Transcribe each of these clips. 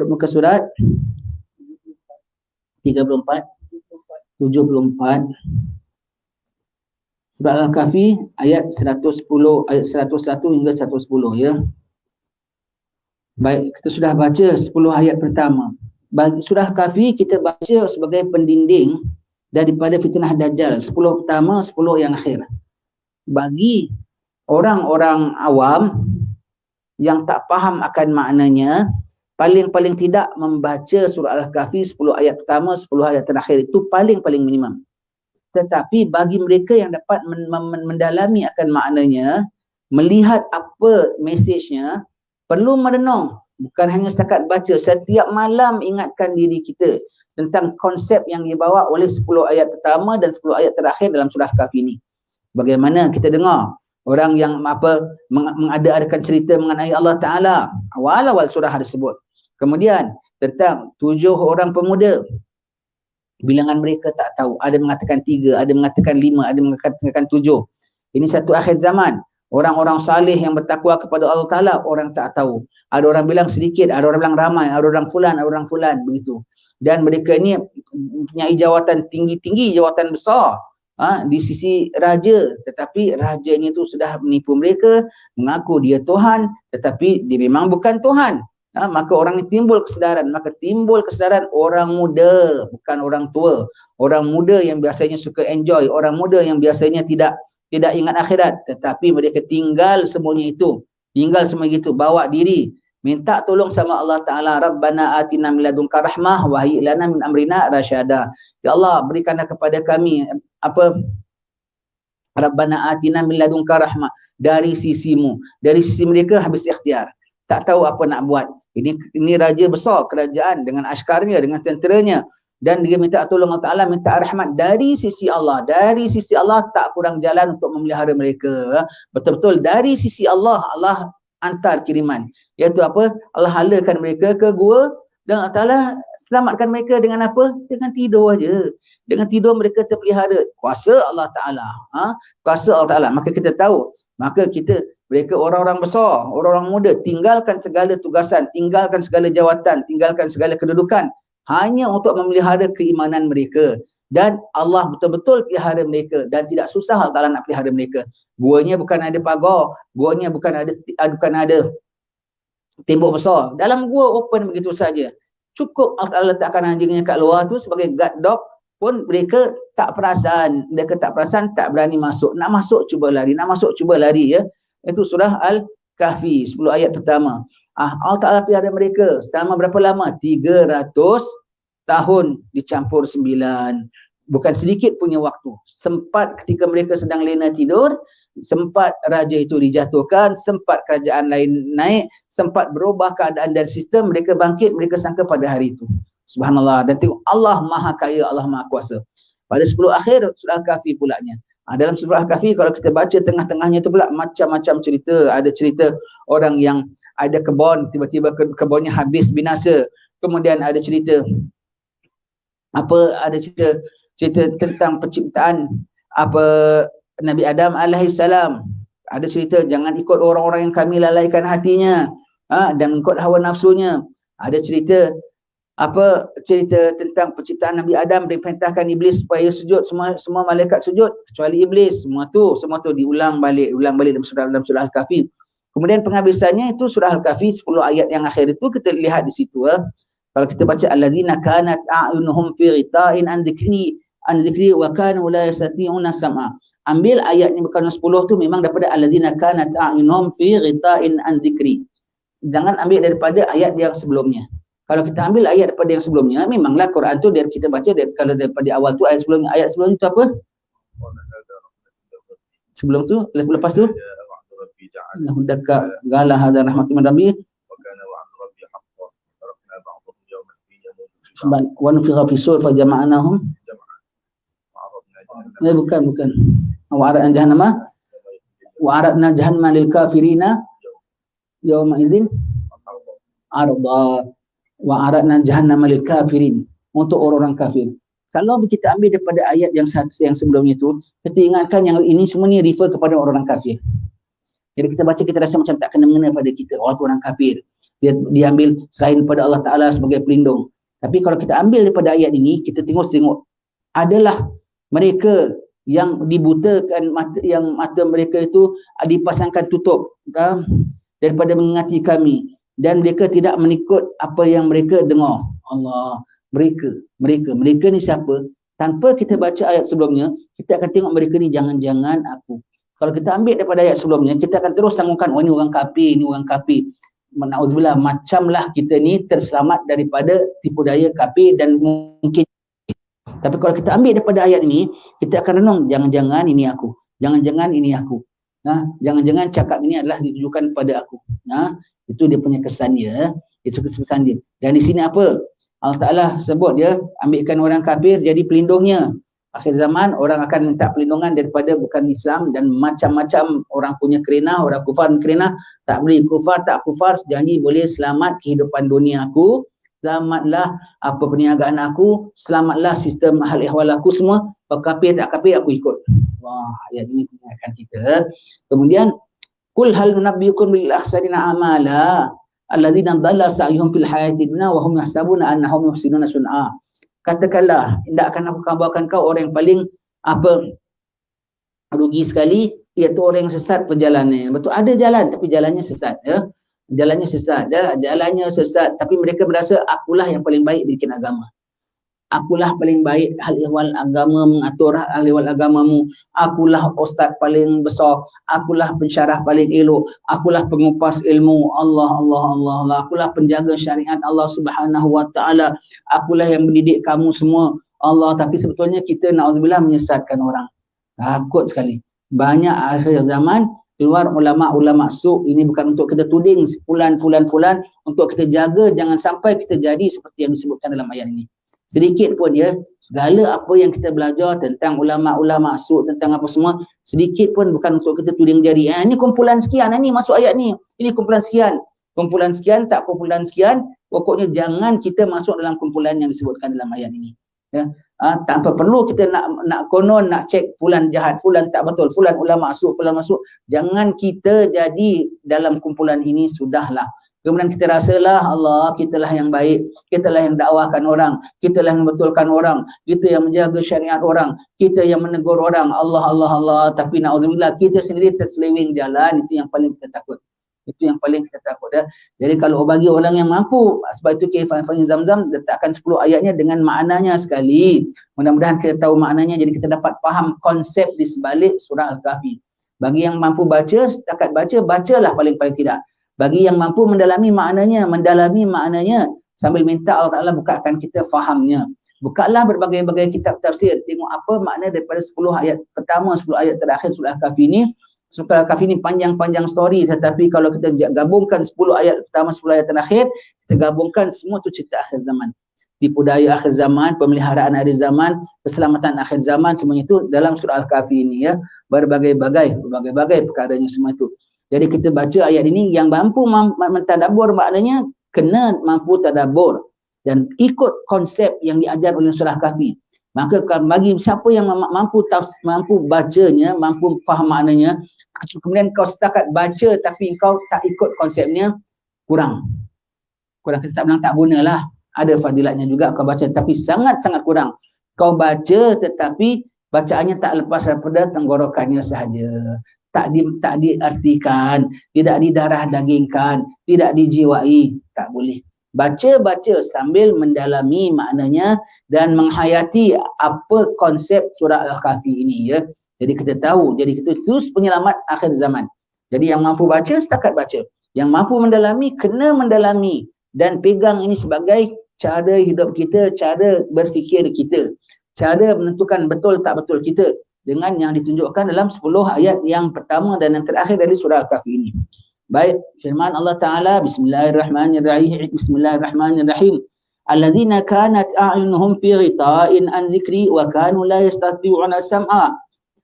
muka surat 34, 74. Surah Al-Kahfi ayat 110, ayat 101 hingga 110 ya. Baik, kita sudah baca 10 ayat pertama. Bagi surah Kahfi kita baca sebagai pendinding daripada fitnah Dajjal. 10 pertama, 10 yang akhir. Bagi orang-orang awam yang tak faham akan maknanya, paling-paling tidak membaca surah Al-Kahfi 10 ayat pertama, 10 ayat terakhir itu paling-paling minimum. Tetapi bagi mereka yang dapat mendalami akan maknanya, melihat apa mesejnya, perlu merenung. Bukan hanya setakat baca. Setiap malam ingatkan diri kita tentang konsep yang dibawa oleh 10 ayat pertama dan 10 ayat terakhir dalam surah Kahfi ini. Bagaimana kita dengar orang yang mengada-adakan cerita mengenai Allah Ta'ala awal-awal surah tersebut. Kemudian tentang 7 orang pemuda, bilangan mereka tak tahu. Ada mengatakan 3, ada mengatakan 5, ada mengatakan 7. Ini satu akhir zaman. Orang-orang salih yang bertakwa kepada Allah Ta'ala, orang tak tahu. Ada orang bilang sedikit, ada orang bilang ramai, ada orang fulan, begitu. Dan mereka ini mempunyai jawatan tinggi-tinggi, jawatan besar di sisi raja. Tetapi rajanya itu sudah menipu mereka, mengaku dia Tuhan, tetapi dia memang bukan Tuhan. Maka orang ini timbul kesedaran. Maka timbul kesedaran orang muda, bukan orang tua. Orang muda yang biasanya suka enjoy, orang muda yang biasanya tidak ingat akhirat, tetapi mereka tinggal semuanya itu. Tinggal semua itu, bawa diri, minta tolong sama Allah Ta'ala. Rabbana atina min ladunka rahmah wa hayyi lana min amrina rasyada. Ya Allah, berikanlah kepada kami Rabbana atina min ladunka rahmah, dari sisimu. Dari sisi mereka habis ikhtiar, tak tahu apa nak buat. Ini raja besar kerajaan dengan askarnya, dengan tenteranya, dan dia minta tolong Allah Ta'ala, minta rahmat dari sisi Allah. Dari sisi Allah tak kurang jalan untuk memelihara mereka. Betul-betul dari sisi Allah, Allah antar kiriman. Iaitu apa? Allah halakan mereka ke gua, dan Allah Ta'ala selamatkan mereka dengan apa? Dengan tidur aja. Dengan tidur mereka terpelihara. Kuasa Allah Ta'ala. Kuasa Allah Ta'ala. Maka kita tahu, mereka orang-orang besar, orang-orang muda, tinggalkan segala tugasan, tinggalkan segala jawatan, tinggalkan segala kedudukan hanya untuk memelihara keimanan mereka. Dan Allah betul-betul pelihara mereka dan tidak susah Allah Ta'ala nak pelihara mereka. Guanya bukan ada pagar, guanya bukan ada tembok besar. Dalam gua open begitu saja. Cukup Allah Ta'ala letakkan anjingnya kat luar tu sebagai guard dog pun mereka tak perasan. Mereka tak perasan, tak berani masuk. Nak masuk cuba lari, nak masuk cuba lari ya. Itu surah Al-Kahfi 10 ayat pertama. Allah Ta'ala pelihara mereka selama berapa lama? 300 tahun dicampur 9. Bukan sedikit punya waktu. Sempat ketika mereka sedang lena tidur, sempat raja itu dijatuhkan, sempat kerajaan lain naik, sempat berubah keadaan dan sistem, mereka bangkit, mereka sangka pada hari itu. Subhanallah. Dan tengok Allah Maha Kaya, Allah Maha Kuasa. Pada 10 akhir surah Al-Kahfi pulanya. Dalam surah Al-Kahfi kalau kita baca tengah-tengahnya tu pula macam-macam cerita. Ada cerita orang yang ada kebun, tiba-tiba kebunnya habis binasa. Kemudian ada cerita cerita tentang penciptaan Nabi Adam alaihissalam. Ada cerita jangan ikut orang-orang yang kami lalaikan hatinya dan ikut hawa nafsunya. Ada cerita tentang penciptaan Nabi Adam, diperintahkan iblis supaya sujud, semua malaikat sujud kecuali iblis. Semua tu diulang balik dalam surah Al-Kahfi. Kemudian penghabisannya itu surah Al-Kahfi 10 ayat yang akhir itu kita lihat di situ. Kalau kita baca alladzina kanat a'yunuhum fi ghita'in an dzikri wa kanu la yastati'una sam'a. Ambil ayat yang berkandung 10 tu memang daripada alladzina kanat a'yunuhum fi ghita'in an dzikri. Jangan ambil daripada ayat yang sebelumnya. Kalau kita ambil ayat daripada yang sebelumnya, memanglah Quran tu kita baca kalau daripada awal tu ayat sebelumnya. Ayat sebelum tu apa? Sebelum tu, lepas tu hudaka gala hadar rahmatul min rabbi wa nufikha fi sur fa jama'nahum. Bukan. Wa aradna jahannama lil kafirina yawma idzin arda. Wa aradna jahannama lil kafirin, untuk orang-orang kafir. Kalau kita ambil daripada ayat yang sebelumnya itu, kita ingatkan yang ini semua ni refer kepada orang-orang kafir. Jadi kita baca, kita rasa macam tak kena-mengena pada kita, orang kafir. dia diambil selain pada Allah Ta'ala sebagai pelindung. Tapi kalau kita ambil daripada ayat ini, kita tengok adalah mereka yang dibutakan mata, yang mata mereka itu dipasangkan tutup daripada mengingati kami, dan mereka tidak mengikut apa yang mereka dengar. Allah, mereka ni siapa? Tanpa kita baca ayat sebelumnya, kita akan tengok mereka ni jangan-jangan aku. Kalau kita ambil daripada ayat sebelumnya, kita akan terus sanggukan, oh ni orang kafir, ni orang kafir. Na'udzubillah, macamlah kita ni terselamat daripada tipu daya kafir dan mungkin. Tapi kalau kita ambil daripada ayat ini, kita akan renung, jangan-jangan ini aku, jangan-jangan ini aku, jangan-jangan cakap ini adalah ditujukan kepada aku. Itu dia punya kesan dia, itu kesan dia. Dan di sini apa? Allah Ta'ala sebut dia ambilkan orang kafir jadi pelindungnya. Akhir zaman orang akan minta perlindungan daripada bukan Islam, dan macam-macam orang punya kerana, orang kufar kerana, tak boleh kufar, tak kufar, janji boleh selamat kehidupan dunia aku, selamatlah apa perniagaan aku, selamatlah sistem hal ehwal aku semua, kafir tak kafir aku ikut. Wah, ayat ini mengingatkan kita. Kemudian, kul hal nunabbiukum bil akhsarina amala alladzina dhalla sa'yuhum fil hayati dunya wa hum yahsabuna annahum yuhsinuna sun'a. Katakanlah, tidak akan aku kabarkan kau orang yang paling rugi sekali, iaitu orang yang sesat perjalanannya. Betul, ada jalan tapi jalannya sesat, ya. Jalannya sesat, ya. Jalannya sesat, tapi mereka berasa akulah yang paling baik bikin agama. Akulah paling baik hal ehwal agama, mengatur hal ehwal agamamu. Akulah ustaz paling besar, akulah pensyarah paling elok, akulah pengupas ilmu. Allah. Akulah penjaga syariat Allah Subhanahu wa taala. Akulah yang mendidik kamu semua. Allah, tapi sebetulnya kita na'udzubillah menyesatkan orang. Takut sekali. Banyak akhir zaman keluar ulama-ulama su'. Ini bukan untuk kita tuding fulan, untuk kita jaga jangan sampai kita jadi seperti yang disebutkan dalam ayat ini. Sedikit pun ya, segala apa yang kita belajar tentang ulama-ulama su', tentang apa semua, sedikit pun bukan untuk kita tuding jari. Ini kumpulan sekian, ini masuk ayat ni. Ini kumpulan sekian. Kumpulan sekian, tak kumpulan sekian. Pokoknya jangan kita masuk dalam kumpulan yang disebutkan dalam ayat ini. Ya. Tanpa perlu kita nak konon, nak cek fulan jahat, fulan tak betul, fulan ulama su', fulan masuk. Jangan kita jadi dalam kumpulan ini, sudahlah. Kemudian kita rasalah Allah, kitalah yang baik, kitalah yang dakwahkan orang, kitalah yang betulkan orang, kita yang menjaga syariat orang, kita yang menegur orang, Allah. Tapi na'udzubillah, kita sendiri terselewing jalan, itu yang paling kita takut. Itu yang paling kita takut. Ya. Jadi kalau bagi orang yang mampu, sebab itu Kifayah Zamzam letakkan 10 ayatnya dengan maknanya sekali. Mudah-mudahan kita tahu maknanya, jadi kita dapat faham konsep di sebalik surah Al-Kahfi. Bagi yang mampu baca, setakat baca, bacalah paling tidak. Bagi yang mampu mendalami maknanya sambil minta Allah Ta'ala bukakan kita fahamnya. Bukalah berbagai-bagai kitab tafsir, tengok apa makna daripada 10 ayat pertama, 10 ayat terakhir surah Al-Kahfi ini. Surah Al-Kahfi ini panjang-panjang story, tetapi kalau kita gabungkan 10 ayat pertama, 10 ayat terakhir, kita gabungkan semua tu cerita akhir zaman. Tipu daya akhir zaman, pemeliharaan akhir zaman, keselamatan akhir zaman, semuanya itu dalam surah Al-Kahfi ini, ya. Berbagai-bagai perkaranya semua itu. Jadi kita baca ayat ini, yang mampu mentadabbur maknanya kena mampu tadabbur dan ikut konsep yang diajar oleh surah Kahfi. Maka bagi siapa yang mampu bacanya, mampu faham maknanya, kemudian kau setakat baca tapi kau tak ikut konsepnya, kurang. Kita tak bilang tak gunalah. Ada fadilatnya juga kau baca, tapi sangat-sangat kurang. Kau baca tetapi bacaannya tak lepas daripada tenggorokannya sahaja. Tak diartikan, tidak didarah dagingkan, tidak dijiwai, tak boleh. Baca sambil mendalami maknanya dan menghayati apa konsep surah Al-Kahfi ini, ya. Jadi kita tahu, jadi kita terus penyelamat akhir zaman. Jadi yang mampu baca, setakat baca. Yang mampu mendalami, kena mendalami dan pegang ini sebagai cara hidup kita, cara berfikir kita, cara menentukan betul tak betul kita, dengan yang ditunjukkan dalam 10 ayat yang pertama dan yang terakhir dari surah Al-Kahfi ini. Baik, firman Allah Ta'ala, Bismillahirrahmanirrahim. Alladzina kanat a'yunuhum fi ghita'in an dzikri wa kanu la yastati'una sam'a.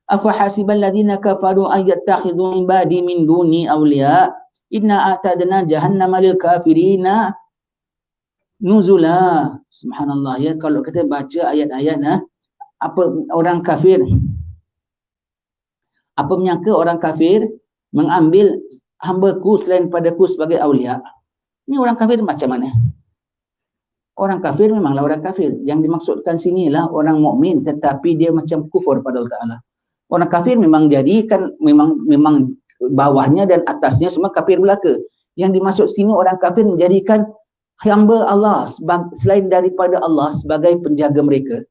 Afa hasibal ladzina kafaru an yattakhidhu ibadi min duni awliya. Inna a'tadna jahannama lil kafirina nuzula. Subhanallah, ya. Kalau kita baca ayat-ayat, apa orang kafir, apa menyangka orang kafir mengambil hamba-Ku selain padaku sebagai awliya. Ini orang kafir macam mana? Orang kafir memanglah orang kafir. Yang dimaksudkan sinilah orang mukmin tetapi dia macam kufur pada Allah Taala. Orang kafir memang jadikan memang bawahnya dan atasnya semua kafir belaka. Yang dimaksud sini orang kafir menjadikan hamba Allah selain daripada Allah sebagai penjaga mereka.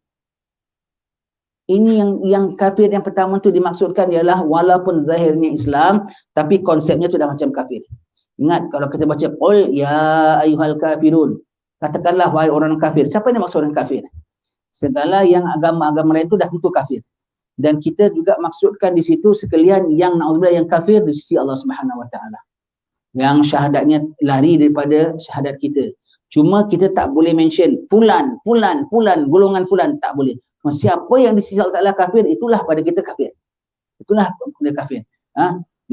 Ini yang kafir yang pertama tu dimaksudkan ialah walaupun zahirnya Islam tapi konsepnya tu dah macam kafir. Ingat kalau kita baca qul ya ayyuhal kafirun, katakanlah wahai orang kafir. Siapa yang maksud orang kafir? Segala yang agama-agama lain itu dah tentu kafir. Dan kita juga maksudkan di situ sekalian yang naudzubillah yang kafir di sisi Allah Subhanahu Wa Taala. Yang syahadatnya lari daripada syahadat kita. Cuma kita tak boleh mention fulan, golongan fulan, tak boleh. Siapa yang di sisi Allah Taala kafir, itulah pada kita kafir. Itulah pada kafir.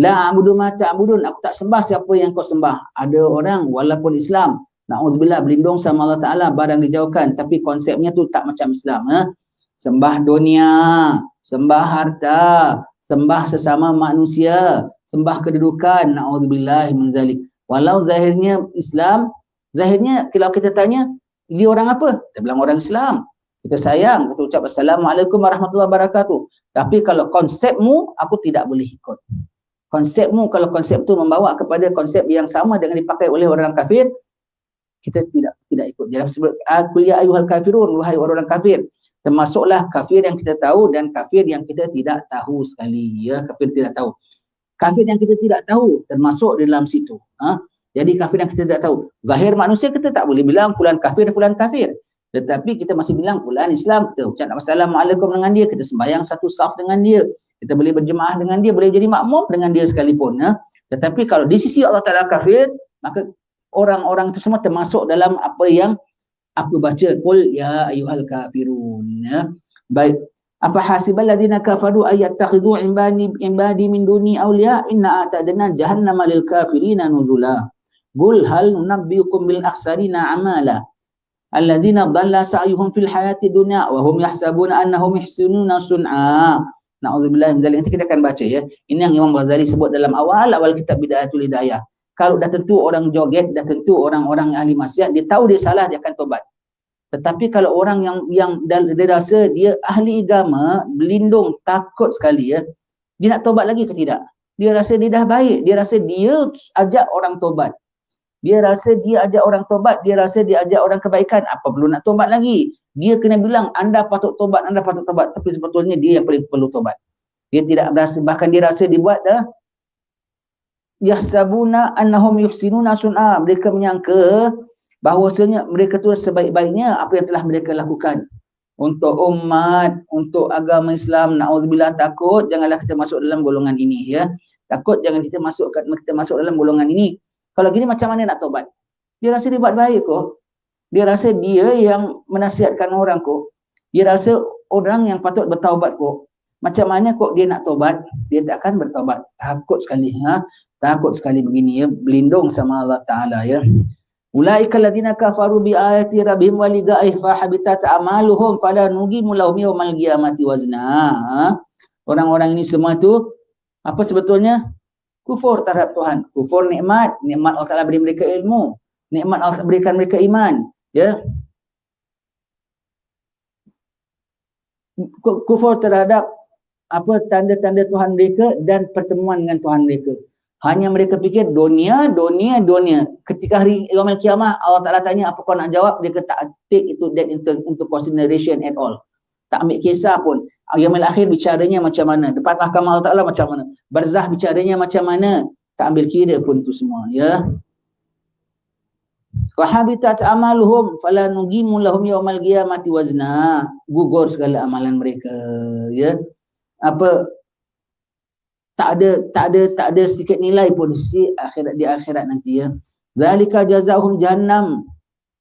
La a'budu ma ta'budun, aku tak sembah siapa yang kau sembah. Ada orang walaupun Islam, naudzubillah berlindung sama Allah Taala barang dijauhkan, tapi konsepnya tu tak macam Islam. Sembah dunia, sembah harta, sembah sesama manusia, sembah kedudukan, naudzubillah min zalik. Walau zahirnya Islam, zahirnya kalau kita tanya, dia orang apa? Kita bilang orang Islam. Kita sayang, kita ucap Assalamualaikum warahmatullahi wabarakatuh. Tapi kalau konsepmu, aku tidak boleh ikut. Konsepmu, kalau konsep tu membawa kepada konsep yang sama dengan dipakai oleh orang kafir, kita tidak ikut. Dalam sebut qul ya ayyuhal kafirun, wahai orang kafir. Termasuklah kafir yang kita tahu dan kafir yang kita tidak tahu sekali. Ya, kafir tidak tahu. Kafir yang kita tidak tahu termasuk di dalam situ. Jadi kafir yang kita tidak tahu. Zahir manusia kita tak boleh bilang fulan kafir, fulan kafir. Tetapi kita masih bilang fulan Islam, kita ucap Assalamualaikum dengan dia, kita sembahyang satu saf dengan dia, kita boleh berjemaah dengan dia, boleh jadi makmum dengan dia sekalipun. Tetapi kalau di sisi Allah Ta'ala kafir, maka orang-orang itu semua termasuk dalam apa yang aku baca, qul ya ayyuhal kafirun. Baik. Apa hasibal ladina kafaru ayattakhidhu ibadi min duni awliya inna a'tadna jahannama lil kafirina nuzula. Qul hal nunabbiukum bil akhsarina amala alladzina dhalla sa'yuhum fil hayati dunya wa hum yahsabuna annahum yuhsinuna sun'a. Na'udzubillah min dzalik. Nanti kita akan baca ya. Ini yang Imam Ghazali sebut dalam awal kitab Bidayatul Hidayah. Kalau dah tentu orang joget, dah tentu orang-orang ahli maksiat, dia tahu dia salah, dia akan tobat. Tetapi kalau orang yang dia rasa dia ahli agama, berlindung, takut sekali ya, dia nak tobat lagi ke tidak? Dia rasa dia dah baik, dia rasa dia ajak orang tobat. Dia rasa dia ajak orang tobat, dia rasa dia ajak orang kebaikan. Apa perlu nak tobat lagi? Dia kena bilang, anda patut tobat, anda patut tobat. Tapi sebetulnya dia yang perlu tobat. Dia tidak berasa, bahkan dia rasa dibuat dah. Yahsabuna annahum yuhsinuna sun'a. Mereka menyangka bahawasanya mereka tu sebaik-baiknya apa yang telah mereka lakukan. Untuk umat, untuk agama Islam, na'udzubillah, takut janganlah kita masuk dalam golongan ini ya. Takut jangan kita masuk dalam golongan ini. Kalau gini macam mana nak tobat? Dia rasa dia buat baik kok. Dia rasa dia yang menasihatkan orang kok. Dia rasa orang yang patut bertaubat kok. Macam mana kok dia nak tobat? Dia tak akan bertaubat. Takut sekali. Takut sekali begini ya. Berlindung sama Allah Ta'ala ya. Ulaika alladziina kafaru bi ayati rabbihim wa liqa'ihi fa habitat a'maluhum fala nuqimu lahum yawmal qiyamati wazna. Orang-orang ini semua tu apa sebetulnya? Kufur terhadap Tuhan, kufur nikmat Allah Ta'ala beri mereka ilmu, nikmat Allah berikan mereka iman, ya. Kufur terhadap apa tanda-tanda Tuhan mereka dan pertemuan dengan Tuhan mereka. Hanya mereka fikir dunia. Ketika hari Yaumul Qiyamah Allah Ta'ala tanya apa kau nak jawab, dia tak take itu that into consideration at all. Tak ambil kisah pun. Yaumul akhir bicaranya macam mana, depan mahkamah Allah Ta'ala macam mana, barzah bicaranya macam mana, tak ambil kira pun itu semua ya. Wa habitat amaluhum fala nuqimu lahum yaumal qiyamati wazna. Gugur segala amalan mereka ya. Apa tak ada sedikit nilai pun di akhirat nanti ya. Zalika jazaohum jahannam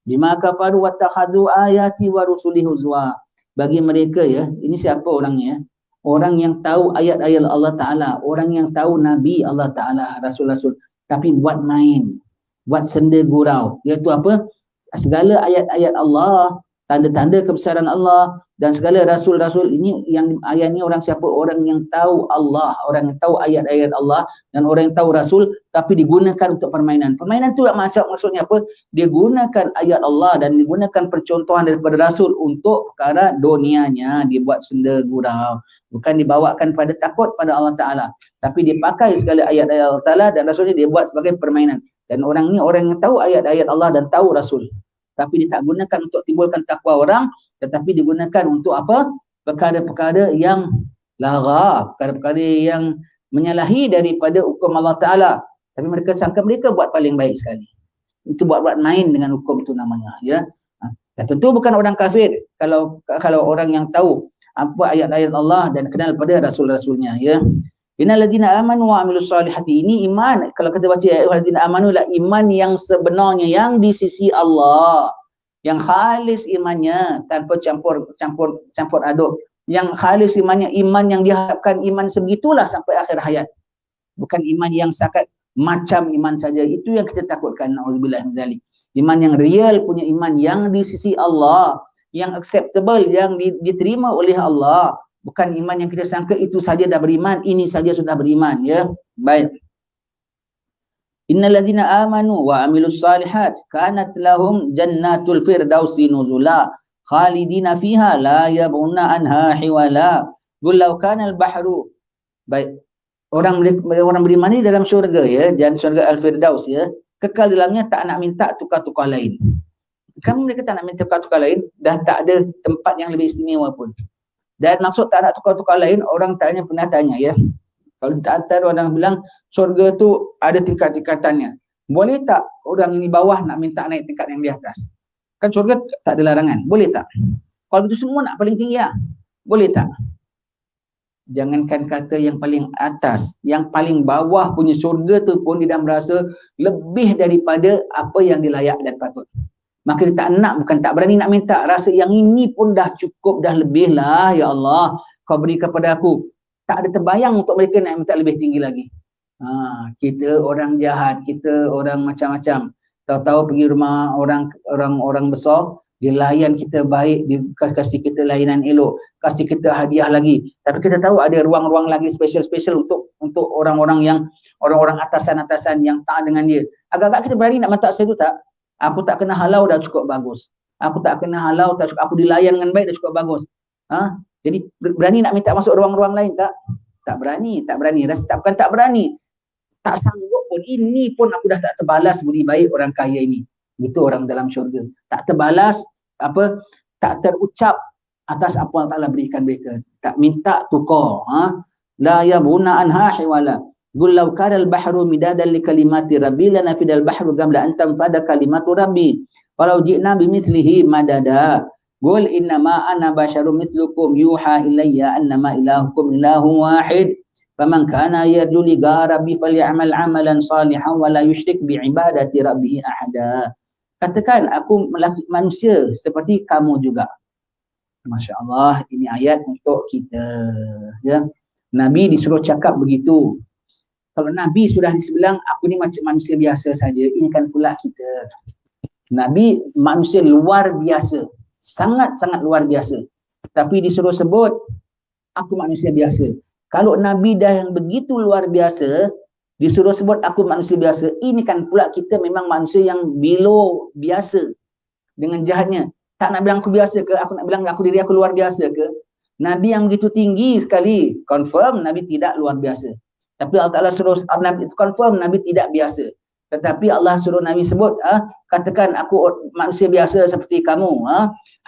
bima kafaru wattakhadhu ayati wa rusuli huzwa. Bagi mereka ya, ini siapa orangnya? Orang yang tahu ayat-ayat Allah Ta'ala, orang yang tahu Nabi Allah Ta'ala, Rasul-Rasul, tapi buat main, buat senda gurau. Iaitu apa? Segala ayat-ayat Allah tanda-tanda kebesaran Allah dan segala rasul-rasul. Ini yang ayat ni orang siapa? Orang yang tahu Allah, orang yang tahu ayat-ayat Allah dan orang yang tahu rasul, tapi digunakan untuk permainan. Permainan tu macam maksudnya apa? Dia gunakan ayat Allah dan digunakan percontohan daripada rasul untuk perkara dunianya, dia buat senda gurau. Bukan dibawakan pada takut pada Allah Ta'ala, tapi dia pakai segala ayat-ayat Allah Ta'ala dan rasulnya dia buat sebagai permainan. Dan orang ni orang yang tahu ayat-ayat Allah dan tahu rasul, tapi dia tak gunakan untuk timbulkan takwa orang, tetapi digunakan untuk apa? Perkara-perkara yang lara, perkara-perkara yang menyalahi daripada hukum Allah Ta'ala. Tapi mereka sangka mereka buat paling baik sekali. Itu buat-buat main dengan hukum itu namanya. Ya. Dan tentu bukan orang kafir kalau orang yang tahu apa ayat-ayat Allah dan kenal pada rasul-rasulnya. Ya. Innal ladzina amanu wa amilus solihati, ini iman. Kalau kita baca ayat ladzina amanu lah iman yang sebenarnya yang di sisi Allah, yang khalis imannya tanpa campur aduk, yang khalis imannya, iman yang diharapkan iman sebegitulah sampai akhir hayat, bukan iman yang setakat macam iman saja. Itu yang kita takutkan. Nauzubillah min dzalik. Iman yang real punya iman yang di sisi Allah, yang acceptable, yang diterima oleh Allah. Bukan iman yang kita sangka itu saja dah beriman, ini saja sudah beriman. Ya, baik. Innal ladzina amanu wa amilus salihat kanat lahum jannatul firdausi nuzula khalidina fiha la yabghuna anha hiwala. Qul law kana al-bahru. Baik. Orang beriman ni dalam syurga, ya, dan syurga al-firdaus, ya, kekal dalamnya, tak nak minta tukar-tukar lain. Kamu mereka tak nak minta tukar-tukar lain, dah tak ada tempat yang lebih istimewa pun. Dan maksud tak nak tukar-tukar lain, orang pernah tanya, ya. Kalau di atas orang bilang syurga tu ada tingkat-tingkatannya. Boleh tak orang ini bawah nak minta naik tingkat yang di atas? Kan syurga tak ada larangan. Boleh tak? Kalau itu semua nak paling tinggi, ya. Boleh tak? Jangankan kata yang paling atas, yang paling bawah punya syurga tu pun dia dah merasa lebih daripada apa yang dilayak dan patut. Maka dia tak nak, bukan tak berani nak minta. Rasa yang ini pun dah cukup, dah lebih lah. Ya Allah, kau beri kepada aku. Tak ada terbayang untuk mereka nak minta lebih tinggi lagi. Kita orang jahat, kita orang macam-macam. Tahu-tahu pergi rumah orang besar, dia layan kita baik, dia kasih kita layanan elok, kasih kita hadiah lagi. Tapi kita tahu ada ruang-ruang lagi special-special untuk orang-orang yang orang-orang atasan-atasan yang taat dengan dia. Agak-agak kita berani nak minta saya tu tak? Aku tak kena halau dah cukup bagus. Aku tak kena halau tak cukup, aku dilayan dengan baik dah cukup bagus. Jadi berani nak minta masuk ruang-ruang lain tak? Tak berani. Bukan tak berani, tak sanggup pun. Ini pun aku dah tak terbalas budi baik orang kaya ini. Itu orang dalam syurga. Tak terbalas, tak terucap atas apa yang Allah berikan mereka. Tak minta tukar. La yabuna anha hiwala. Qul law kana al-bahru midadan li kalimati rabbi lanafida al-bahru qabla an tanfada kalimatu rabbi walau ji'na bimithlihi madada. Qul innama ana basyarum mithlukum yuha ilayya annama ilahukum ilahun wahid faman kana yarju liqa rabbi falyamal amalan salihan wa la yusyrik bi ibadati rabbih ahada. Katakan aku manusia seperti kamu juga. Masya Allah, ini ayat untuk kita, ya. Nabi disuruh cakap begitu. Kalau Nabi sudah dibilang aku ni macam manusia biasa saja, ini kan pula kita. Nabi manusia luar biasa, sangat-sangat luar biasa. Tapi disuruh sebut aku manusia biasa. Kalau Nabi dah yang begitu luar biasa, disuruh sebut aku manusia biasa, ini kan pula kita memang manusia yang below biasa dengan jahatnya. Tak nak bilang aku biasa ke? Aku nak bilang diri aku luar biasa ke? Nabi yang begitu tinggi sekali, confirm Nabi tidak luar biasa. Tapi Allah Ta'ala suruh Nabi confirm Nabi tidak biasa. Tetapi Allah suruh Nabi sebut, katakan aku manusia biasa seperti kamu.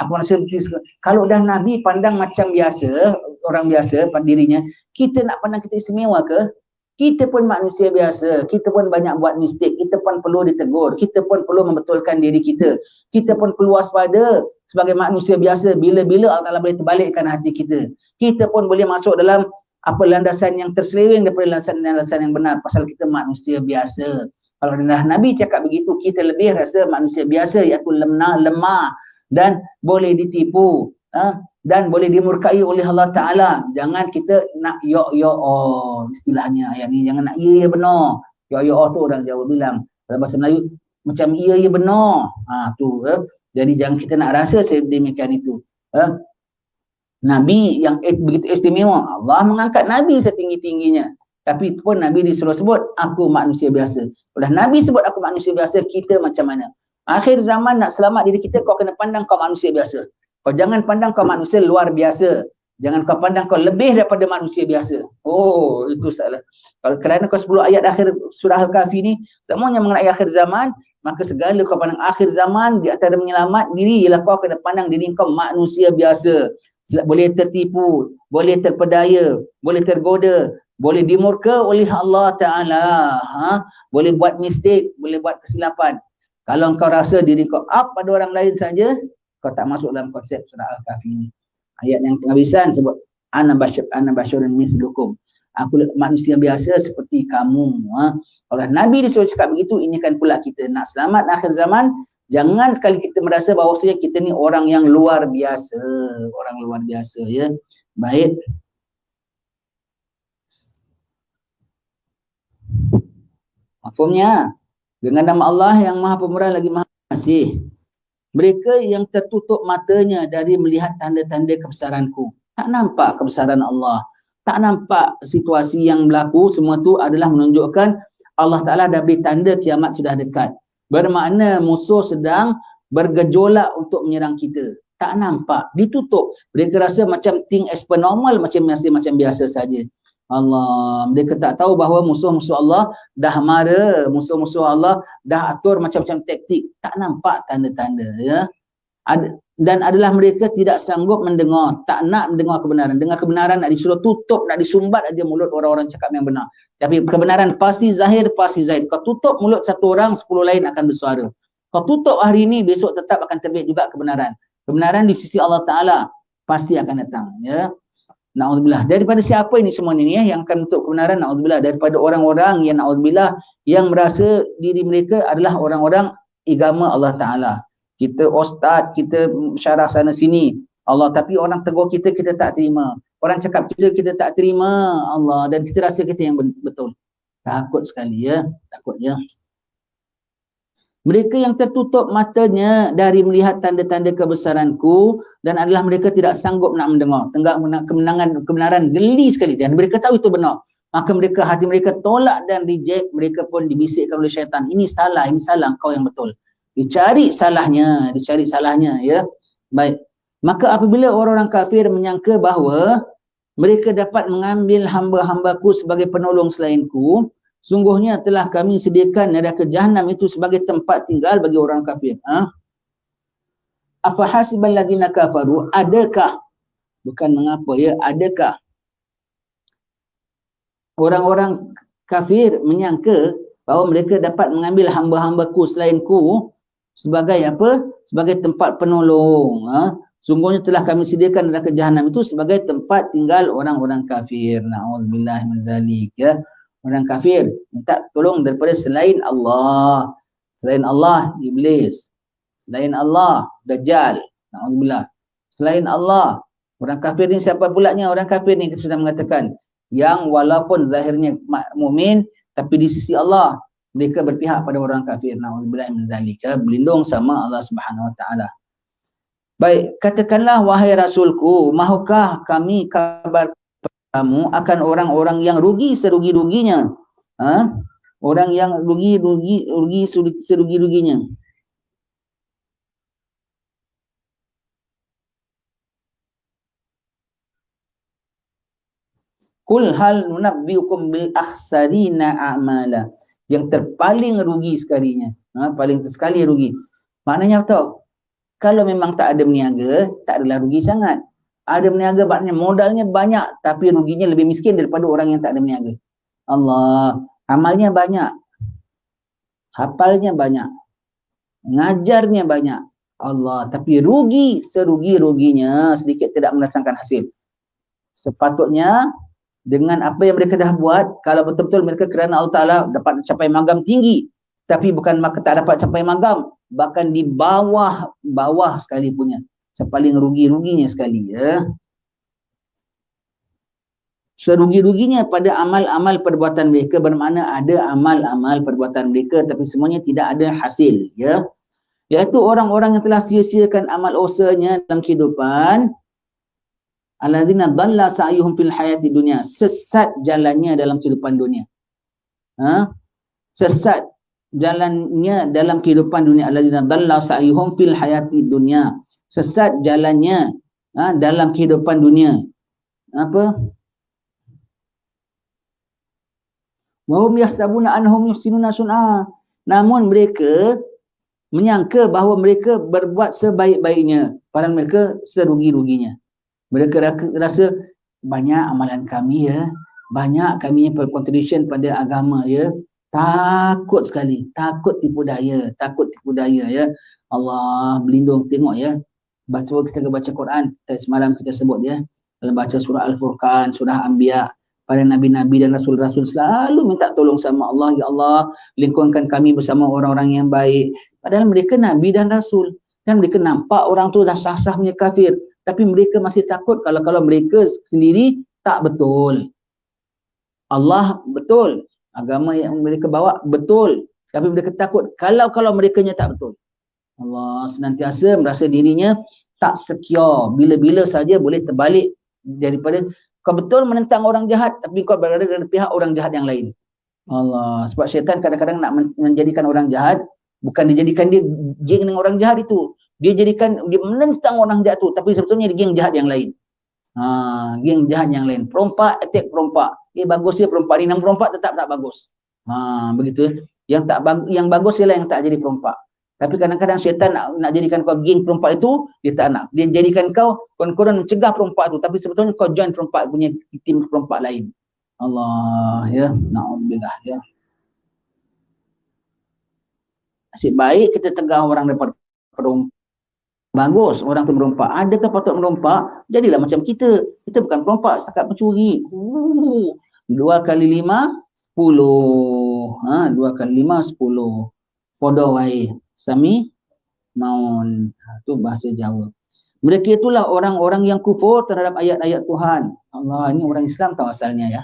Aku manusia seperti, kalau dah Nabi pandang macam biasa, orang biasa pada dirinya, kita nak pandang kita istimewa ke? Kita pun manusia biasa, kita pun banyak buat mistake, kita pun perlu ditegur, kita pun perlu membetulkan diri kita, kita pun perlu waspada sebagai manusia biasa. Bila-bila Allah Ta'ala boleh terbalikkan hati kita, kita pun boleh masuk dalam landasan yang terseleweng daripada landasan yang benar, pasal kita manusia biasa. Kalau dah Nabi cakap begitu, kita lebih rasa manusia biasa, iaitu lemah dan boleh ditipu, dan boleh dimurkai oleh Allah Ta'ala. Jangan kita nak istilahnya ayat ni, jangan nak ya benar. Tu orang Jawa bilang, dalam bahasa Melayu macam ya benar. Tu Jadi jangan kita nak rasa sedemikian itu. Nabi yang begitu istimewa, Allah mengangkat Nabi setinggi-tingginya. Tapi itu pun Nabi disuruh sebut, aku manusia biasa. Kalau Nabi sebut aku manusia biasa, kita macam mana? Akhir zaman nak selamat diri kita, kau kena pandang kau manusia biasa. Kau jangan pandang kau manusia luar biasa. Jangan kau pandang kau lebih daripada manusia biasa. Oh, itu salah. Kalau kerana kau 10 ayat akhir surah Al-Kahfi ni, semuanya mengenai akhir zaman, maka segala kau pandang akhir zaman, di antara menyelamat diri, ialah kau kena pandang diri kau manusia biasa. Boleh tertipu, boleh terpedaya, boleh tergoda, boleh dimurka oleh Allah Ta'ala. Boleh buat mistake, boleh buat kesilapan. Kalau kau rasa diri kau up pada orang lain saja, kau tak masuk dalam konsep surah Al-Kahfi ini. Ayat yang penghabisan sebut, ana basyarun mislukum. Aku manusia biasa seperti kamu. Kalau Nabi disuruh cakap begitu, ini kan pula kita nak selamat akhir zaman. Jangan sekali kita merasa bahawasanya kita ni orang yang luar biasa. Orang luar biasa, ya. Baik. Mafhumnya, dengan nama Allah yang Maha Pemurah lagi Maha Pengasih. Mereka yang tertutup matanya dari melihat tanda-tanda kebesaranku. Tak nampak kebesaran Allah. Tak nampak situasi yang berlaku. Semua tu adalah menunjukkan Allah Ta'ala dah beri tanda kiamat sudah dekat. Bermakna musuh sedang bergejolak untuk menyerang kita. Tak nampak. Ditutup. Mereka rasa macam thing as per normal, macam biasa saja. Allah, mereka tak tahu bahawa musuh-musuh Allah dah mara, musuh-musuh Allah dah atur macam-macam taktik. Tak nampak tanda-tanda, ya. Dan adalah mereka tidak sanggup mendengar, tak nak mendengar kebenaran. Dengar kebenaran nak disuruh tutup, nak disumbat aja mulut orang-orang cakap yang benar. Tapi kebenaran pasti zahir, pasti zahir. Kau tutup mulut satu orang, 10 lain akan bersuara. Kau tutup hari ini, besok tetap akan terbit juga kebenaran. Kebenaran di sisi Allah Ta'ala pasti akan datang, ya. Na'udzubillah. Daripada siapa ini semua ini, ya, yang akan untuk kebenaran? Na'udzubillah. Daripada orang-orang yang na'udzubillah, yang merasa diri mereka adalah orang-orang agama Allah Ta'ala. Kita ustaz, kita syarah sana sini Allah, tapi orang tegur kita, kita tak terima. Orang cakap kita tak terima Allah, dan kita rasa kita yang betul. Takut sekali, ya. Takut, ya. Mereka yang tertutup matanya dari melihat tanda-tanda kebesaranku, dan adalah mereka tidak sanggup nak mendengar. Kebenaran geli sekali, dan mereka tahu itu benar. Maka mereka, hati mereka tolak dan reject. Mereka pun dibisikkan oleh syaitan. Ini salah, kau yang betul. Dicari salahnya, ya. Baik. Maka apabila orang-orang kafir menyangka bahawa mereka dapat mengambil hamba-hambaku sebagai penolong selainku, sungguhnya telah kami sediakan neraka Jahannam itu sebagai tempat tinggal bagi orang kafir. Afahasibal ladzina kafaru, adakah, bukan mengapa, ya, adakah orang-orang kafir menyangka bahawa mereka dapat mengambil hamba-hambaku selainku sebagai apa? Sebagai tempat penolong. Sungguhnya telah kami sediakan neraka Jahannam itu sebagai tempat tinggal orang-orang kafir. Na'udzubillah min dzalik, ya. Orang kafir minta tolong daripada selain Allah. Selain Allah, iblis. Selain Allah, Dajjal. Na'udzubillah. Selain Allah, orang kafir ni siapa pulanya? Orang kafir ni kita sudah mengatakan yang walaupun zahirnya mukmin, tapi di sisi Allah mereka berpihak pada orang kafir. Na'udzubillah min dzalika, berlindung sama Allah Subhanahu wa taala. Baik, katakanlah wahai Rasulku, mahukah kami kabar kamu akan orang-orang yang rugi serugi-ruginya? Orang yang rugi serugi-ruginya. Kul hal nunabbiukum bil akhsarina a'mala. Yang terpaling rugi sekalinya. Paling sekali rugi. Maknanya apa? Kalau memang tak ada berniaga, tak adalah rugi sangat. Ada berniaga maknanya modalnya banyak, tapi ruginya lebih miskin daripada orang yang tak ada berniaga. Allah, amalnya banyak. Hafalnya banyak. Ngajarnya banyak. Allah, tapi rugi serugi-ruginya, sedikit tidak merasakan hasil. Sepatutnya dengan apa yang mereka dah buat, kalau betul-betul mereka kerana Allah Ta'ala dapat capai magam tinggi, tapi bukan maka tak dapat capai magam, bahkan di bawah sekali punya, sepaling rugi-ruginya sekali, ya. Serugi-ruginya pada amal-amal perbuatan mereka, bermakna ada amal-amal perbuatan mereka tapi semuanya tidak ada hasil, ya. Iaitu orang-orang yang telah sia-siakan amal usahanya dalam kehidupan. Alladzina dhalla sa'yuhum fil hayati dunya, sesat jalannya dalam kehidupan dunia. Sesat jalannya dalam kehidupan dunia. Alladzina dhalla sa'yuhum fil hayati dunya, sesat jalannya dalam kehidupan dunia. Apa? Wa hum yahsabuna annahum yuhsinuna sun'a, namun mereka menyangka bahawa mereka berbuat sebaik-baiknya, padahal mereka serugi-ruginya. Mereka rasa banyak amalan kami ya, banyak kami yang bercontribution pada agama ya. Takut sekali, takut tipu daya ya. Allah berlindung, tengok ya. Kita baca Quran, semalam kita sebut ya. Dalam baca surah Al-Furqan, surah Anbiya, para nabi-nabi dan rasul-rasul selalu minta tolong sama Allah, ya Allah, lingkungan kami bersama orang-orang yang baik. Padahal mereka nabi dan rasul, dan mereka nampak orang tu dah sah-sah punya kafir, tapi mereka masih takut kalau mereka sendiri tak betul. Allah betul, agama yang mereka bawa betul, tapi mereka takut kalau mereka nya tak betul. Allah senantiasa merasa dirinya tak secure, bila-bila saja boleh terbalik daripada kau betul menentang orang jahat, tapi kau berada di pihak orang jahat yang lain. Allah, sebab syaitan kadang-kadang nak menjadikan orang jahat, bukan dijadikan dia geng dengan orang jahat itu, dia menentang orang jahat tu, tapi sebetulnya dia geng jahat yang lain. Geng jahat yang lain. Perompak attack perompak. Bagus dia perompak ni, nang perompak tetap tak bagus. Begitu. Yang bagus ialah yang tak jadi perompak. Tapi kadang-kadang syaitan nak jadikan kau geng perompak itu, dia tak nak. Dia jadikan kau konon-konon mencegah perompak itu, tapi sebetulnya kau join perompak punya tim perompak lain. Allah ya, na'udzubillah ya. Asyik baik kita tegah orang daripada perompak. Bagus orang tu merompak. Adakah patut merompak? Jadilah macam kita. Kita bukan perompak, setakat pencuri. 2 kali 5, 10. 2 kali 5, 10. Podo wae. Sami maun. Itu bahasa Jawa. Mereka itulah orang-orang yang kufur terhadap ayat-ayat Tuhan. Allah, ini orang Islam tahu asalnya ya.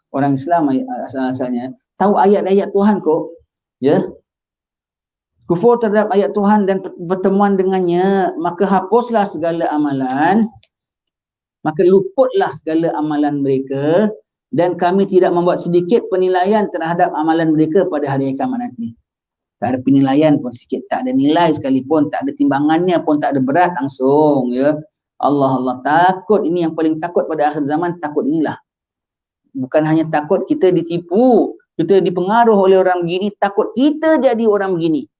Orang Islam asal-asalnya tahu ayat-ayat Tuhan kok. Ya. Kufur terhadap ayat Tuhan dan pertemuan dengannya, maka hapuslah segala amalan, maka luputlah segala amalan mereka, dan kami tidak membuat sedikit penilaian terhadap amalan mereka pada hari kiamat nanti. Tak ada penilaian pun sikit, tak ada nilai sekalipun, tak ada timbangannya pun, tak ada berat langsung ya. Allah takut, ini yang paling takut pada akhir zaman, takut inilah. Bukan hanya takut kita ditipu, kita dipengaruhi oleh orang begini, takut kita jadi orang begini.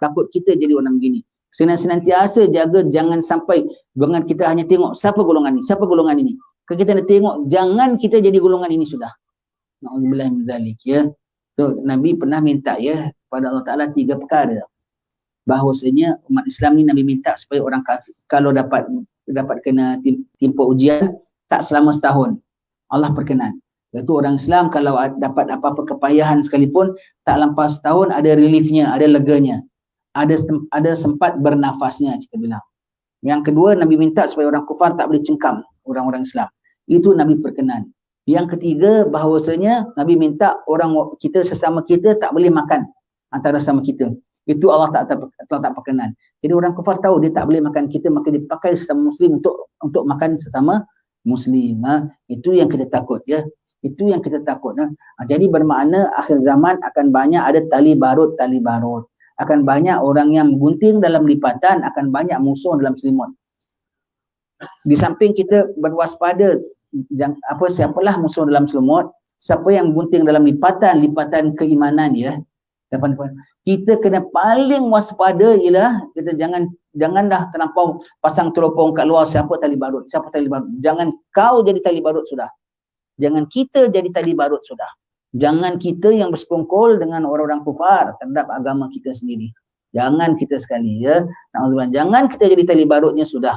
Takut kita jadi orang begini. Senantiasa jaga jangan sampai dengan kita hanya tengok siapa golongan ini, siapa golongan ini. Kalau kita nak tengok, jangan kita jadi golongan ini sudah. Na'udzubillah min dzalik ya. So, Nabi pernah minta ya kepada Allah Ta'ala 3 perkara. Bahawasanya umat Islam ni Nabi minta supaya orang kafir kalau dapat kena timpa ujian tak selama setahun, Allah perkenan. Iaitu orang Islam kalau dapat apa-apa kepayahan sekalipun tak lepas setahun ada reliefnya, ada leganya. Ada sempat bernafasnya, kita bilang. Yang kedua, Nabi minta supaya orang kufar tak boleh cengkam orang-orang Islam. Itu Nabi perkenan. Yang ketiga, bahawasanya Nabi minta orang kita sesama kita tak boleh makan antara sama kita. Itu Allah tak perkenan. Jadi orang kufar tahu dia tak boleh makan kita, maka dia pakai sesama Muslim untuk makan sesama Muslim. Itu yang kita takut ya. Itu yang kita takut. Jadi bermakna akhir zaman akan banyak ada tali barut. Akan banyak orang yang gunting dalam lipatan, akan banyak musuh dalam selimut. Di samping kita berwaspada, siapalah musuh dalam selimut, siapa yang gunting dalam lipatan keimanan ya. Kita kena paling waspada ialah kita janganlah terlampau pasang teropong kat luar siapa tali barut. Jangan kau jadi tali barut sudah. Jangan kita jadi tali barut sudah. Jangan kita yang bersekongkol dengan orang-orang kufar terhadap agama kita sendiri. Jangan kita sekali ya. Jangan kita jadi tali barutnya sudah.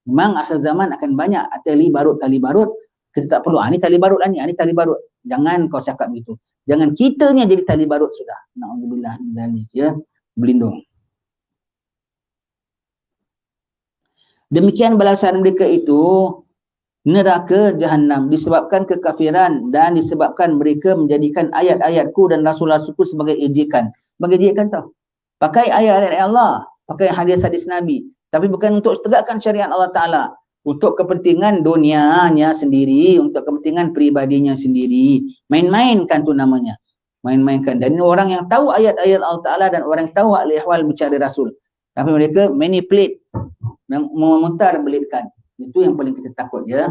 Memang akhir zaman akan banyak tali barut. Kita tak perlu, ni tali barut lah ni tali barut. Jangan kau cakap begitu. Jangan kitanya jadi tali barut sudah. Na'udzubillah min dzalik ya. Berlindung. Demikian balasan mereka itu neraka Jahannam disebabkan kekafiran dan disebabkan mereka menjadikan ayat-ayatku dan rasul-rasulku sebagai ejekan. Sebagai ejekan tau. pakai ayat-ayat Allah, pakai hadis-hadis Nabi, tapi bukan untuk tegakkan syariat Allah Ta'ala, untuk kepentingan dunianya sendiri, untuk kepentingan peribadinya sendiri. Main-mainkan tu namanya. Main-mainkan. Dan ini orang yang tahu ayat-ayat Allah Ta'ala dan orang yang tahu ahwal bicara Rasul. Tapi mereka manipulate, memutar belitkan. Itu yang paling kita takut ya.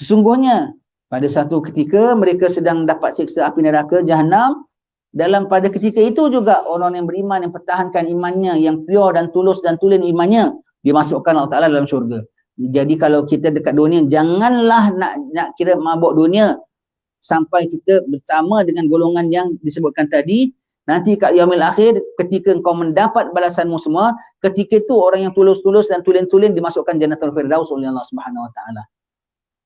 Sesungguhnya pada satu ketika mereka sedang dapat siksa api neraka Jahannam. Dalam pada ketika itu juga orang yang beriman, yang pertahankan imannya, yang pure dan tulus dan tulen imannya, dimasukkan Allah Ta'ala dalam syurga. Jadi kalau kita dekat dunia, janganlah nak kira mabuk dunia sampai kita bersama dengan golongan yang disebutkan tadi. Nanti kat yaumil akhir, ketika kau mendapat balasanmu semua, ketika itu orang yang tulus-tulus dan tulen-tulen dimasukkan Jannatul Firdaus oleh Allah Subhanahu Wa Ta'ala.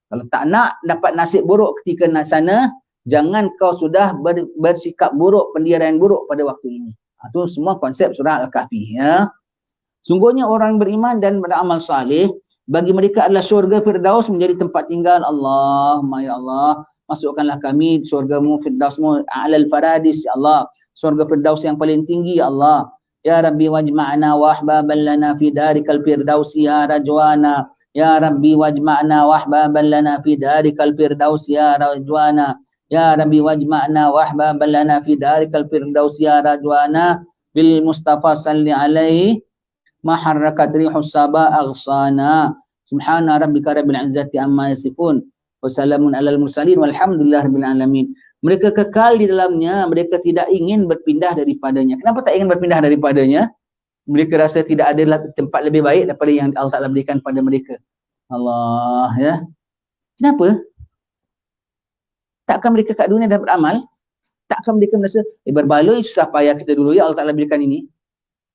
Kalau tak nak dapat nasib buruk ketika nak sana, jangan kau sudah bersikap buruk, pendirian buruk pada waktu ini. Itu semua konsep surah Al-Kahfi ya. Sungguhnya orang beriman dan beramal saleh, bagi mereka adalah syurga Firdaus menjadi tempat tinggal. Allahumma ya Allah, masukkanlah kami syurgamu Firdausmu a'lal faradis ya Allah. Syurga Firdaus yang paling tinggi ya Allah. Ya Rabbi wajma'na wa ahbaban lana fi darikal firdausi ya rajwana. Ya Rabbi wajma'na wa ahbaban lana fi darikal firdausi ya rajwana. Ya Rabbi wajma'na wa ahbaban lana fi darikal firdausi ya rajwana. Bil Mustafa salli alaihi ma harrakat rihus saba aghsana. Subhana rabbika rabbil izzati amma yasifun. Wassalamun alal mursalin walhamdulillah rabbil alamin. Mereka kekal di dalamnya, mereka tidak ingin berpindah daripadanya. Kenapa tak ingin berpindah daripadanya? Mereka rasa tidak ada tempat lebih baik daripada yang Allah Ta'ala berikan pada mereka. Allah ya. Kenapa? Takkan mereka kat dunia dah beramal? Takkan mereka merasa, berbaloi susah payah kita dulu ya Allah Ta'ala berikan ini.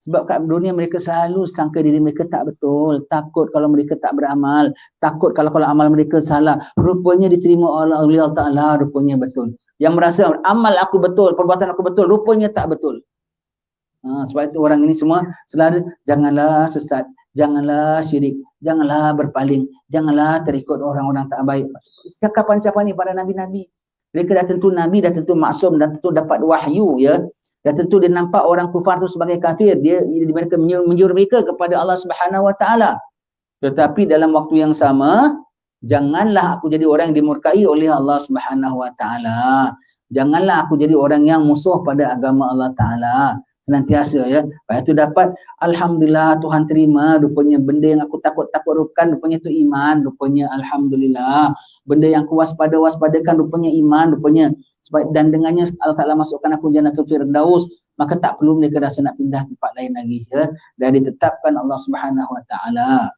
Sebab kat dunia mereka selalu sangka diri mereka tak betul. Takut kalau mereka tak beramal. Takut kalau amal mereka salah. Rupanya diterima oleh Allah Ta'ala, rupanya betul. Yang merasa amal aku betul, perbuatan aku betul, rupanya tak betul. Sebab itu orang ini semua selalu janganlah sesat, janganlah syirik, janganlah berpaling, janganlah terikut orang-orang tak baik. Siapa ni para nabi-nabi? Mereka dah tentu nabi, dah tentu maksum, dah tentu dapat wahyu ya. Dah tentu dia nampak orang kufar tu sebagai kafir, mereka menjuru mereka kepada Allah Subhanahu Wa Taala. Tetapi dalam waktu yang sama, janganlah aku jadi orang yang dimurkai oleh Allah Subhanahu Wa Taala. Janganlah aku jadi orang yang musuh pada agama Allah Taala. Senantiasa ya. Lepas itu dapat alhamdulillah Tuhan terima, rupanya benda yang aku takut-takutkan rupanya itu iman, rupanya alhamdulillah. Benda yang aku waspadakan rupanya iman, rupanya dan dengannya Allah Ta'ala masukkan aku Jannatul Firdaus, maka tak perlu mereka rasa nak pindah tempat lain lagi ya. Dan ditetapkan Allah Subhanahu Wa Ta'ala.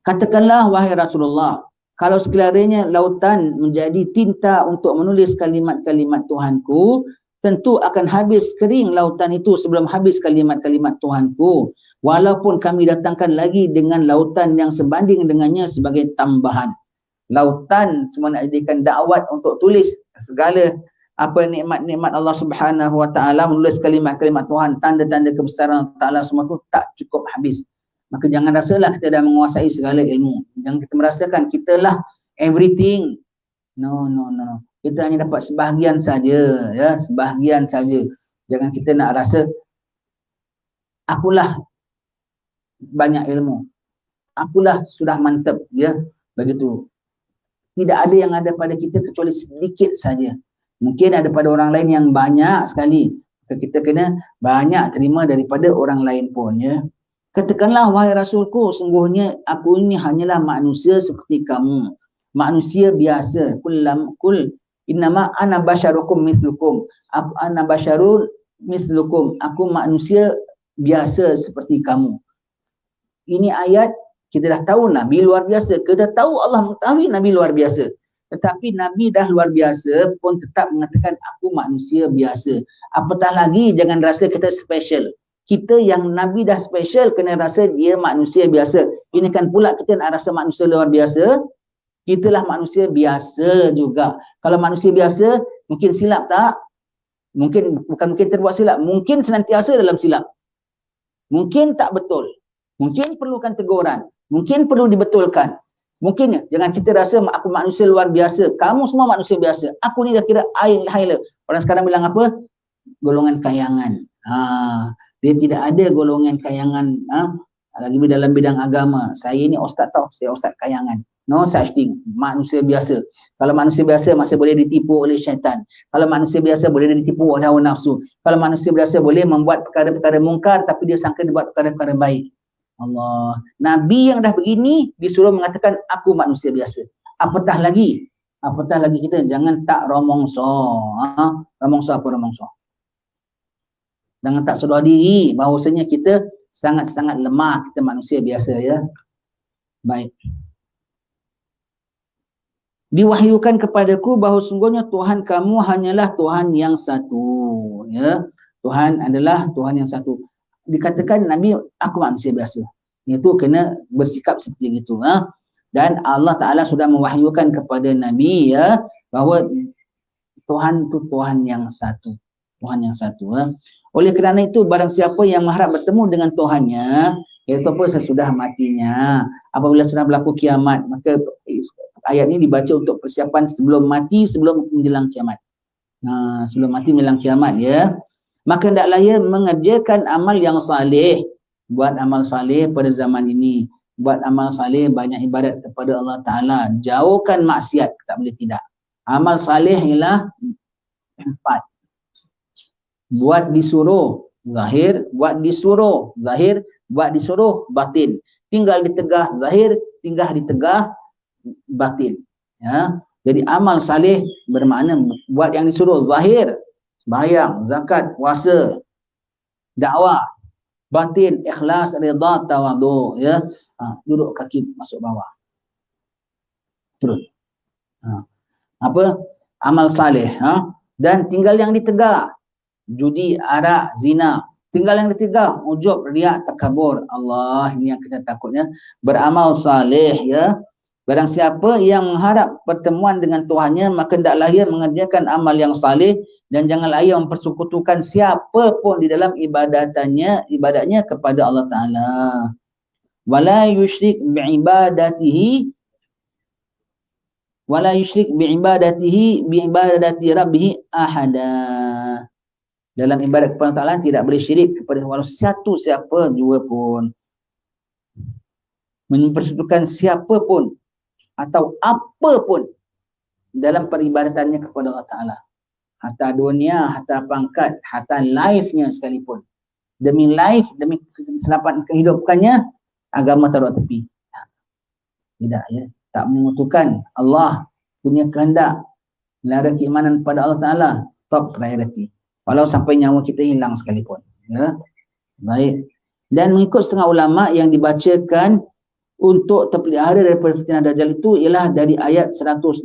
Katakanlah wahai Rasulullah, kalau sekiranya lautan menjadi tinta untuk menulis kalimat-kalimat Tuhanku, tentu akan habis kering lautan itu sebelum habis kalimat-kalimat Tuhanku. Walaupun kami datangkan lagi dengan lautan yang sebanding dengannya sebagai tambahan. Lautan semua nak jadikan dakwat untuk tulis segala apa nikmat-nikmat Allah Subhanahu Wa Taala, menulis kalimat-kalimat Tuhan, tanda-tanda kebesaran Allah Taala, semua tu tak cukup habis. Maka jangan rasalah kita dah menguasai segala ilmu. Jangan kita merasakan kita lah everything. No. Kita hanya dapat sebahagian saja ya, sebahagian saja. Jangan kita nak rasa akulah banyak ilmu. Akulah sudah mantap ya, begitu. Tidak ada yang ada pada kita kecuali sedikit saja. Mungkin ada pada orang lain yang banyak sekali. Kita kena banyak terima daripada orang lain pun ya. Katakanlah wahai Rasulku, sungguhnya aku ini hanyalah manusia seperti kamu. Manusia biasa. Kul innama ana basyarukum mislukum. Aku ana basyarul mislukum. Aku manusia biasa seperti kamu. Ini ayat kita dah tahu Nabi luar biasa. Kita dah tahu Allah mengetahui Nabi luar biasa. Tetapi Nabi dah luar biasa pun tetap mengatakan aku manusia biasa. Apatah lagi jangan rasa kita special. Kita yang Nabi dah special kena rasa dia manusia biasa. Ini kan pula kita nak rasa manusia luar biasa. Kitalah manusia biasa juga. Kalau manusia biasa mungkin silap tak? Bukan mungkin terbuat silap. Mungkin senantiasa dalam silap. Mungkin tak betul. Mungkin perlukan teguran. Mungkin perlu dibetulkan. Mungkin jangan kita rasa aku manusia luar biasa. Kamu semua manusia biasa. Aku ni dah kira high level. Orang sekarang bilang apa? Golongan kayangan. Dia tidak ada golongan kayangan. Lagi dalam bidang agama. Saya ni ustaz tau. Saya ustaz kayangan. No such thing. Manusia biasa. Kalau manusia biasa masih boleh ditipu oleh syaitan. Kalau manusia biasa boleh ditipu oleh hawa nafsu. Kalau manusia biasa boleh membuat perkara-perkara mungkar tapi dia sangka dia buat perkara-perkara baik. Allah. Nabi yang dah begini disuruh mengatakan aku manusia biasa. Apatah lagi? Apatah lagi kita jangan tak romongso. Romongso apa romongso? Jangan tak sedar diri bahawasanya kita sangat-sangat lemah, kita manusia biasa ya. Baik. Diwahyukan kepadaku bahawa sungguhnya Tuhan kamu hanyalah Tuhan yang satu ya. Tuhan adalah Tuhan yang satu. Dikatakan Nabi aku manusia biasa. Itu kena bersikap seperti itu dan Allah Taala sudah mewahyukan kepada Nabi ya bahawa Tuhan itu Tuhan yang satu. Tuhan yang satu Oleh kerana itu barang siapa yang mengharap bertemu dengan Tuhannya iaitu apa sesudah matinya apabila sudah berlaku kiamat maka ayat ini dibaca untuk persiapan sebelum mati sebelum menjelang kiamat. Sebelum mati menjelang kiamat ya. Maka hendaklah ia mengerjakan amal yang saleh. Buat amal saleh pada zaman ini. Buat amal saleh, banyak ibadat kepada Allah Ta'ala. Jauhkan maksiat, tak boleh tidak. Amal saleh ialah 4. Buat disuruh, zahir. Buat disuruh, zahir. Buat disuruh, batin. Tinggal di tegah zahir, tinggal di tegah batin. Ya. Jadi amal saleh bermakna buat yang disuruh, zahir. Sembahyang, zakat, puasa, dakwah, batin, ikhlas, redha, tawadhu ya. Duduk kaki masuk bawah. Terus. Apa? Amal saleh dan tinggal yang ditegak. Judi, arak, zina. Tinggal yang ditegak, ujub, riak, takabur. Allah, ini yang kita takutnya. Beramal saleh ya. Barang siapa yang mengharap pertemuan dengan Tuhannya maka hendaklah ia mengerjakan amal yang saleh dan janganlah ia mempersekutukan siapa pun di dalam ibadahnya kepada Allah Taala. Wala yusyrik bi'ibadati rabbih ahada. Dalam ibadat kepada Allah Taala tidak boleh syirik kepada walau satu siapa jua pun. Mempersekutukan siapa pun atau apa pun dalam peribadatannya kepada Allah Ta'ala. Hatta dunia, hatta pangkat, hatta life-nya sekalipun. Demi life, demi keselamatan kehidupannya, agama taruh tepi. Tidak ya. Tak menyekutukan Allah punya kehendak. Melara keimanan kepada Allah Ta'ala. Top priority. Walau sampai nyawa kita hilang sekalipun. Ya. Baik. Dan mengikut setengah ulama yang dibacakan untuk terpelihara daripada fitnah Dajjal itu ialah dari ayat 102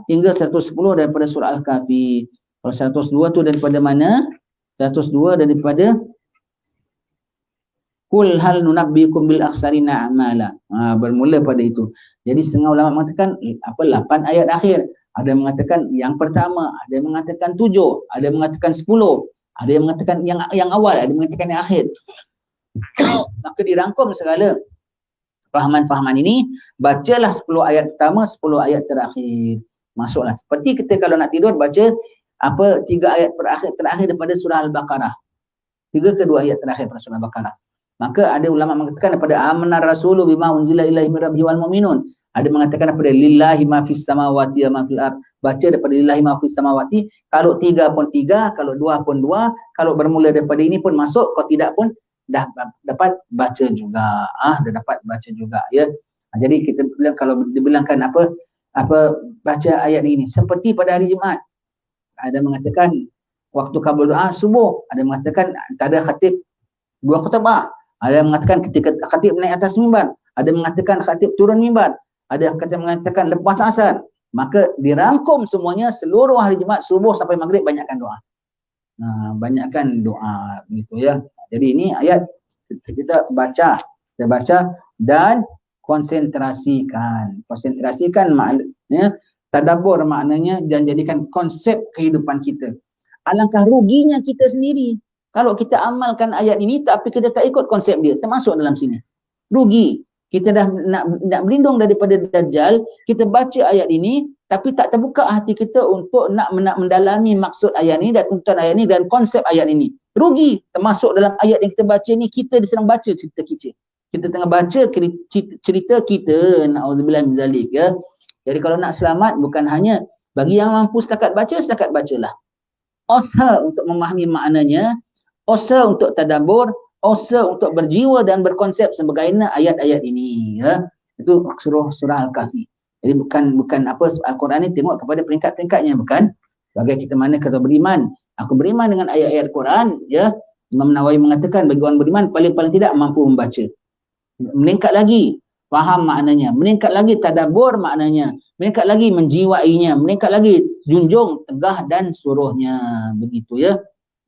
hingga 110 daripada surah Al-Kahfi. Kalau 102 tu daripada mana? 102 daripada Qul hal nunabbiukum bil akhsarina a'mala. Bermula pada itu. Jadi setengah ulama mengatakan 8 ayat akhir. Ada yang mengatakan yang pertama, ada yang mengatakan 7, ada yang mengatakan 10, ada yang mengatakan yang awal, ada yang mengatakan yang akhir. Maka dirangkum segala fahaman-fahaman ini, bacalah 10 ayat pertama, 10 ayat terakhir. Masuklah. Seperti kita kalau nak tidur baca 3 ayat terakhir daripada surah Al-Baqarah. 3 ke 2 ayat terakhir daripada surah Al-Baqarah. Maka ada ulama mengatakan daripada amanar rasulu bima unzila ilaihi min rabbihi wal mu'minun. Ada mengatakan daripada lillahi ma fis samawati wa ma fil ard. Baca daripada lillahi ma fis samawati. Kalau 3 pun 3, kalau 2 pun 2, kalau bermula daripada ini pun masuk, kalau tidak pun dah dapat baca juga. Dah dapat baca juga ya. Jadi kita bilang kalau dibilangkan apa baca ayat ini seperti pada hari Jumaat. Ada mengatakan waktu kabul doa subuh, ada mengatakan antara khatib 2 khutbah, ada mengatakan ketika khatib naik atas mimbar, ada mengatakan khatib turun mimbar, ada kata mengatakan lepas asar. Maka dirangkum semuanya seluruh hari Jumaat subuh sampai maghrib banyakkan doa. Banyakkan doa begitu ya. Jadi ini ayat kita baca dan konsentrasikan. Konsentrasikan maknanya tadabbur maknanya dan jadikan konsep kehidupan kita. Alangkah ruginya kita sendiri kalau kita amalkan ayat ini tapi kita tak ikut konsep dia, termasuk dalam sini. Rugi. Kita dah nak berlindung daripada Dajjal, kita baca ayat ini tapi tak terbuka hati kita untuk nak mendalami maksud ayat ini dan tuntutan ayat ini dan konsep ayat ini. Rugi. Termasuk dalam ayat yang kita baca ni, kita sedang baca cerita kita. Kita tengah baca cerita kita, na'udzubillah min zalik, ya. Jadi kalau nak selamat, bukan hanya bagi yang mampu setakat bacalah. Usaha untuk memahami maknanya, usaha untuk tadabbur, usaha untuk berjiwa dan berkonsep sebagaimana ayat-ayat ini, ya. Itu surah Al-Kahfi. Jadi bukan apa Al-Quran ni tengok kepada peringkat-peringkatnya, bukan. Sebagai kita mana kata beriman, aku beriman dengan ayat-ayat Quran, ya. Imam Nawawi mengatakan bagi orang beriman paling tidak mampu membaca. Meningkat lagi faham maknanya, meningkat lagi tadabbur maknanya, meningkat lagi menjiwainya, meningkat lagi junjung tegah dan suruhnya. Begitu, ya.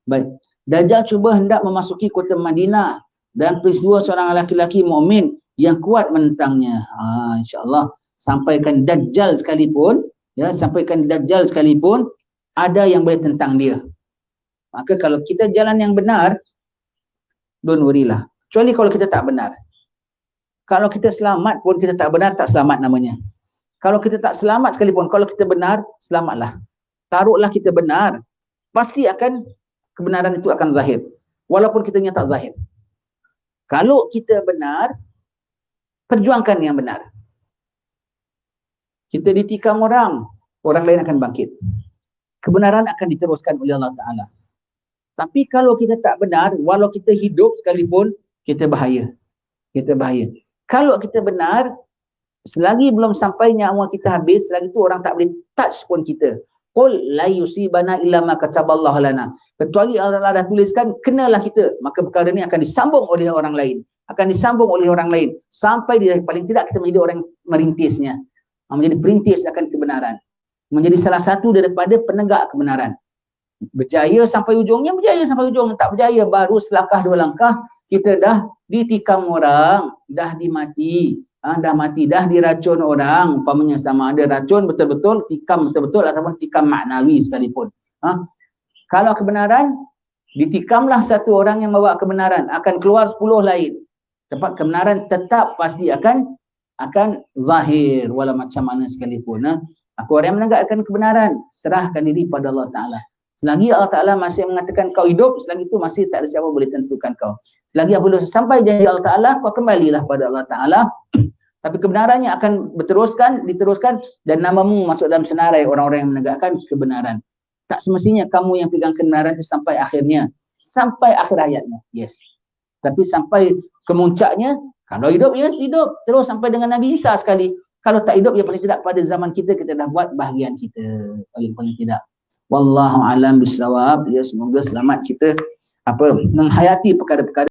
Baik. Dajjal cuba hendak memasuki kota Madinah dan peristiwa seorang lelaki mukmin yang kuat menentangnya. InsyaAllah sampaikan Dajjal sekalipun, ya, sampaikan Dajjal sekalipun ada yang boleh tentang dia. Maka kalau kita jalan yang benar, don't worry lah. Kecuali kalau kita tak benar. Kalau kita selamat pun kita tak benar, tak selamat namanya. Kalau kita tak selamat sekalipun, kalau kita benar, selamatlah. Taruhlah kita benar, pasti akan kebenaran itu akan zahir. Walaupun kita tak zahir. Kalau kita benar, perjuangkan yang benar. Kita ditikam orang lain akan bangkit. Kebenaran akan diteruskan oleh Allah Ta'ala. Tapi kalau kita tak benar, walau kita hidup sekalipun, kita bahaya. Kita bahaya. Kalau kita benar, selagi belum sampai nyawa kita habis, selagi tu orang tak boleh touch pun kita. Qul la yusibana illa ma kataballahu lana. Kecuali Allah dah tuliskan, kenalah kita. Maka perkara ini akan disambung oleh orang lain. Akan disambung oleh orang lain. Sampai dia, paling tidak kita menjadi orang merintisnya. Menjadi perintis akan kebenaran. Menjadi salah satu daripada penegak kebenaran. Berjaya sampai ujungnya, berjaya sampai ujung. Tak berjaya, baru selangkah dua langkah, kita dah ditikam orang, dah dimati. Dah mati, dah diracun orang, umpamanya sama ada racun betul-betul, tikam betul-betul ataupun tikam maknawi sekalipun. Kalau kebenaran, ditikamlah satu orang yang bawa kebenaran, akan keluar 10 lain. Sebab kebenaran tetap pasti akan zahir walau macam mana sekalipun. Aku orang yang menegakkan kebenaran, serahkan diri pada Allah Ta'ala. Selagi Allah Ta'ala masih mengatakan kau hidup, selagi itu masih tak ada siapa boleh tentukan kau. Selagi apabila sampai janji Allah Ta'ala, kau kembalilah pada Allah Ta'ala. Tapi kebenarannya akan diteruskan dan namamu masuk dalam senarai orang-orang yang menegakkan kebenaran. Tak semestinya kamu yang pegang kebenaran itu sampai akhirnya. Sampai akhir hayatnya. Yes. Tapi sampai kemuncaknya, kalau hidup, ya hidup. Terus sampai dengan Nabi Isa sekali. Kalau tak hidup, ya paling tidak pada zaman kita dah buat bahagian kita. Paling tidak. Wallahu alam bisawab. Ya, semoga selamat kita menghayati perkara-perkara